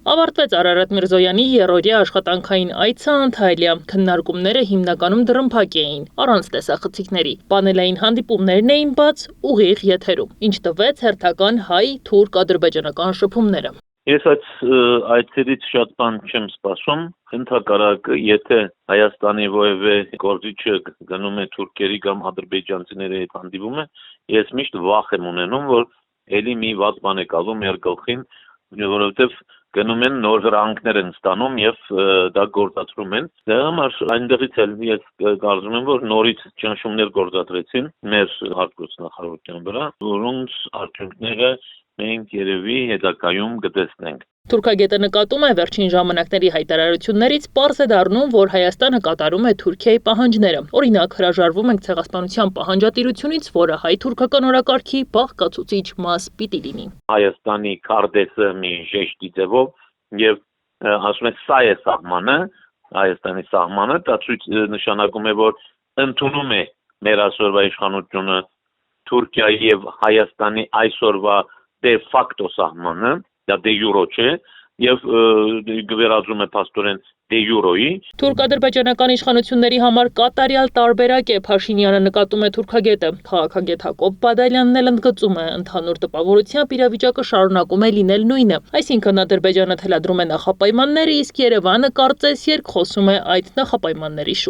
Ավարտվեց Արարատ Միրզոյանի երրորդյա աշխատանքային այցը Անտալիա։ Քննարկումները հիմնականում դռնփակ էին, առանց տեսախցիկների։ Պանելային հանդիպումներն էին բաց, ուղիղ եթերում, ինչ տվեց հերթական հայ-թուրք-ադրբեջանական շփումները։ Ես այցերից շատ բան չեմ սպասում, ընդհակառակը, եթե Հայաստանի որևէ գործիչը գնում է թուրքերի կամ ադրբեջանցիների հետ հանդիպում է, ես միշտ վախ եմ ունենում, որ էլի մի վատ բան է կալու մեր գլխին, որովհետև գնում են նոր հրանքներ են ստանում եւ դա գործադրում են։ Դրա համար այնտեղից էլ ես կարծում եմ, որ նորից ճնշումներ գործադրեցին մեր արտգործնախարարության վրա, որոնց արդյունքները մենք երևի հետագայում կտեսնենք։ Թուրքագետը նկատում է վերջին ժամանակների հայտարարություններից պարզ է դառնում, որ Հայաստանը կատարում է Թուրքիայի պահանջները։ Օրինակ, հրաժարվում ենք ցեղասպանության պահանջատիրությունից, որը հայ-թուրքական օրակարգի բաղկացուցիչ մաս պիտի լինի։ Հայաստանի քարտեզը մի ժեշտի ձևով եւ ասում են սա է սահմանը, Հայաստանի սահմանը, դա նշանակում է, որ ընդունում է մեր այսօրվա իշխանությունը Թուրքիայի եւ Հայաստանի այսօրվա դե ֆակտո սահմանը, դա դե յուրո չէ, եւ գվերածում է փաստորեն դե յուրոյի։ Թուրք-ադրբեջանական իշխանությունների համար կատարյալ տարբերակ է, Փաշինյանը նկատում է թուրքագետը։ Քաղաքագետ Հակոբ Բադալյանն էլ ընդգծում է, ընդհանուր տպավորությամբ իրավիճակը շարունակում է լինել նույնը։ Այսինքն Ադրբեջանը թելադրում է նախապայմանները, իսկ Երևանը կարծես երկխոսում է այդ նախապայմանների շուրջ։